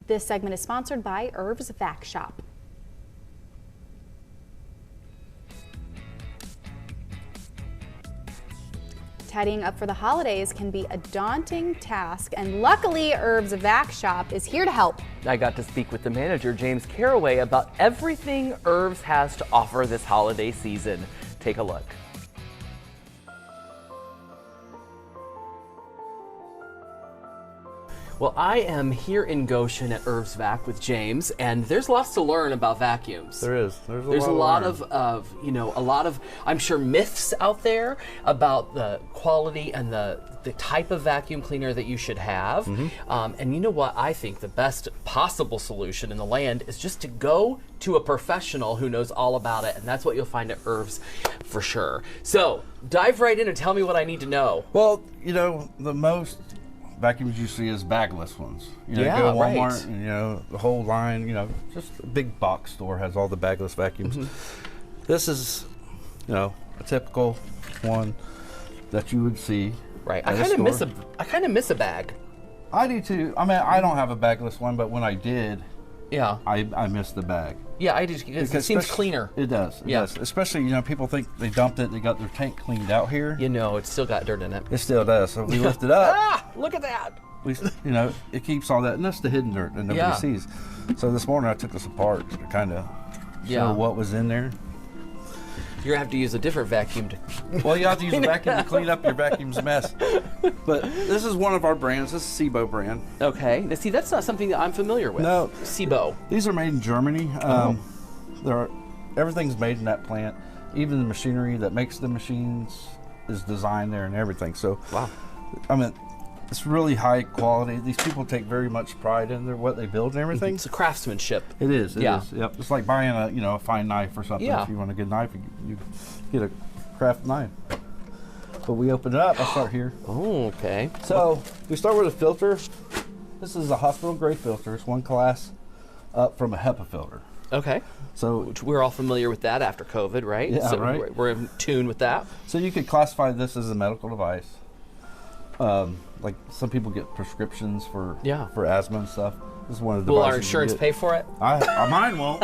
This segment is sponsored by Irv's Vac Shop. Tidying up for the holidays can be a daunting task, and luckily Irv's Vac Shop is here to help. I got to speak with the manager, James Caraway, about everything Irv's has to offer this holiday season. Take a look. Well, I am here in Goshen at Irv's Vac with James, and there's lots to learn about vacuums. There is. There's a lot of I'm sure myths out there about the quality and the type of vacuum cleaner that you should have. And you know what? I think the best possible solution in the land is just to go to a professional who knows all about it, and that's what you'll find at Irv's for sure. So dive right in and tell me what I need to know. Well, you know, the most vacuums you see is bagless ones. You know, Yeah, you go to Walmart, right. and, you know, the whole line, you know, just a big box store has all the bagless vacuums. This is, you know, a typical one that you would see. Right. at I kind of miss a bag. I do too. I mean, I don't have a bagless one, but when I did, Yeah. I missed the bag. Yeah, I just it seems cleaner. It does. It does. Especially, you know, people think they dumped it, they got their tank cleaned out here. You know, it's still got dirt in it. It still does. So we lift it up. Ah, look at that. We, you know, it keeps all that, and that's the hidden dirt that nobody sees. So this morning I took this apart to kind of show what was in there. You're gonna have to use a different vacuum to. Well, you have to use a vacuum to clean up your vacuum's mess. But this is one of our brands. This is SIBO brand. Okay. Now, see, that's not something that I'm familiar with. No. SIBO. These are made in Germany. Everything's made in that plant. Even the machinery that makes the machines is designed there and everything. So, Wow. I mean, it's really high quality. These people take very much pride in what they build and everything. It's a craftsmanship. It is. It Yeah. is. Yep. It's like buying a fine knife or something. Yeah. If you want a good knife, you get a craft knife. But we open it up. I'll start here. Oh, okay. So we start with a filter. This is a hospital grade filter. It's one class up from a HEPA filter. Okay. So Which we're all familiar with that after COVID, right? Yeah, so right. We're in tune with that. So you could classify this as a medical device. Like some people get prescriptions for asthma and stuff. This is one of the Will devices our insurance you get. pay for it? Mine won't.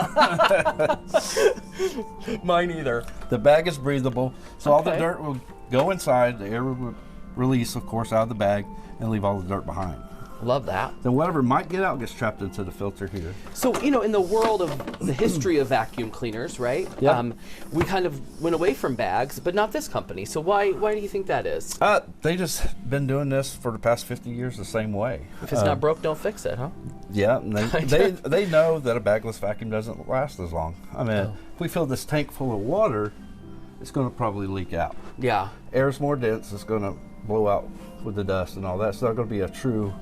Mine either. The bag is breathable, so all the Okay. dirt will go inside. The air will release, of course, out of the bag and leave all the dirt behind. Love that. Then whatever might get out gets trapped into the filter here. So, you know, in the world of the history of vacuum cleaners, right? Yeah. We kind of went away from bags, but not this company. So why do you think that is? They just been doing this for the past 50 years the same way. If it's not broke, don't fix it, huh? Yeah, and they know that a bagless vacuum doesn't last as long. I mean, if we fill this tank full of water, it's going to probably leak out. Yeah. Air's more dense, it's going to blow out with the dust and all that. It's not going to be a true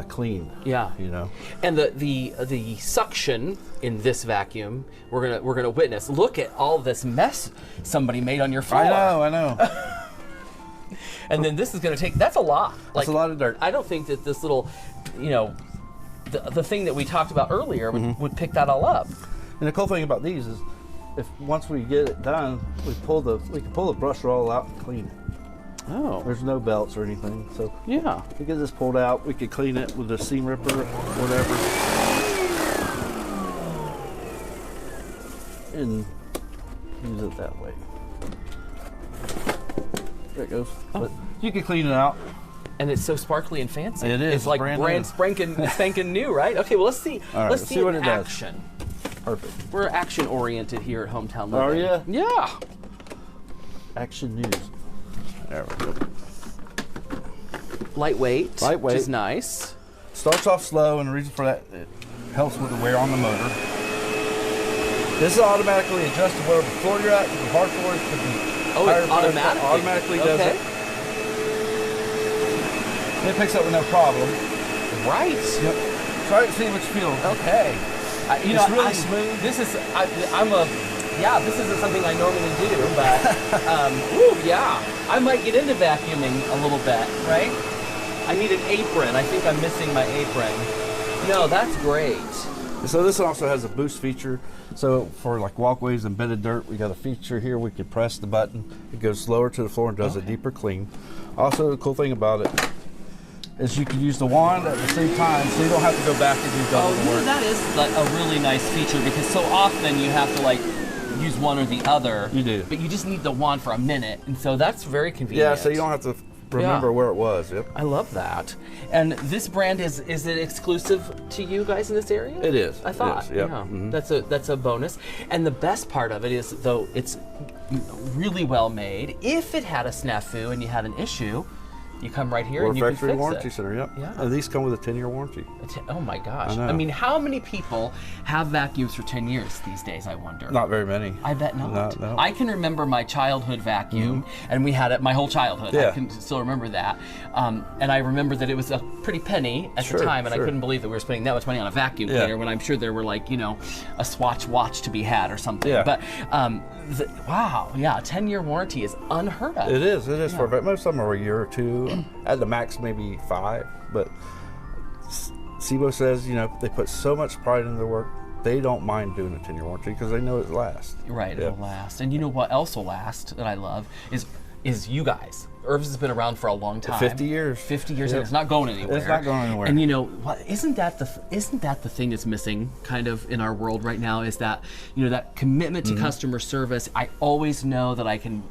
clean. Yeah. You know. And the suction in this vacuum, we're gonna witness. Look at all this mess somebody made on your floor. I know. And then this is gonna take. That's a lot. That's a lot of dirt. I don't think that this little, you know, the thing that we talked about earlier would pick that all up. And the cool thing about these is, if once we get it done, we can pull the brush roll out and clean it. Oh. There's no belts or anything, so Yeah. we get this pulled out. We could clean it with a seam ripper or whatever, and use it that way. There it goes. But you can clean it out. And it's so sparkly and fancy. It is. It's like brand spanking new, right? Okay, well let's see. All right, let's see what it does. action. Perfect. We're action oriented here at Hometown Living. Are ya? Yeah. Action news. There we go. Lightweight. Lightweight. Which is nice. Starts off slow, and the reason for that, it helps with the wear on the motor. This is automatically adjust to whatever floor you're at. You can hard floor it, could be Oh, higher it floor, automatically does okay. it. And it picks up with no problem. Right. Yep. Try it and see what you feel. Okay. You It's know, really smooth. This is this isn't something I normally do, but I might get into vacuuming a little bit, right? I need an apron. I think I'm missing my apron. No, that's great. So this also has a boost feature. So for like walkways and bedded dirt, we got a feature here. We can press the button. It goes slower to the floor and does a deeper clean. Also, the cool thing about it, is you can use the wand at the same time, so you don't have to go back and do double Oh, the you know, work. that is like a really nice feature because so often you have to like use one or the other. You do. But you just need the wand for a minute, and so that's very convenient. Yeah, so you don't have to remember where it was. Yep. I love that. And this brand is it exclusive to you guys in this area? It is. I thought. It is, yep. Yeah. Mhm. That's a bonus. And the best part of it is though it's really well made. If it had a snafu and you had an issue, you come right here Or and you can factory fix warranty it. center. Yep. Yeah. And these come with a 10-year warranty. Oh my gosh. I know. I mean, how many people have vacuums for 10 years these days, I wonder? Not very many. I bet not. No. I can remember my childhood vacuum, and we had it my whole childhood. I Yeah. can still remember that. And I remember that it was a pretty penny at the Sure, time, and I sure. couldn't believe that we were spending that much money on a vacuum Yeah. cleaner when I'm sure there were like, a Swatch watch to be had or something. Yeah. But wow, yeah, 10-year warranty is unheard of. It is for most of them are a year or two, at the max maybe 5. But SIBO says they put so much pride into their work, they don't mind doing a 10-year warranty because they know it lasts. Right, Yeah. it'll last. And you know what else will last that I love is you guys. Irv's has been around for a long time. 50 years. 50 years, Yep. and it's not going anywhere. It's not going anywhere. And what? Isn't that the thing that's missing kind of in our world right now? Is that that commitment to customer service? I always know that I can.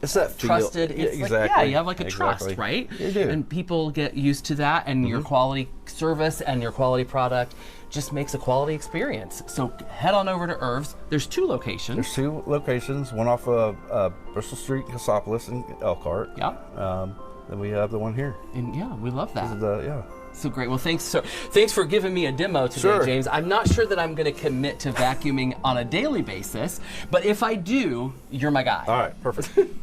It's that feel. Trusted. It's exactly. like, you have like a trust, Exactly. right? You do. And people get used to that, and your quality service and your quality product just makes a quality experience. So head on over to Irv's. There's 2 locations. There's 2 locations, one off of Bristol Street, Cassopolis, and Elkhart. Yeah. Then we have the one here. And yeah, we love that. Yeah. So great. Well, thanks for giving me a demo today, Sure. James. I'm not sure that I'm going to commit to vacuuming on a daily basis, but if I do, you're my guy. All right, perfect.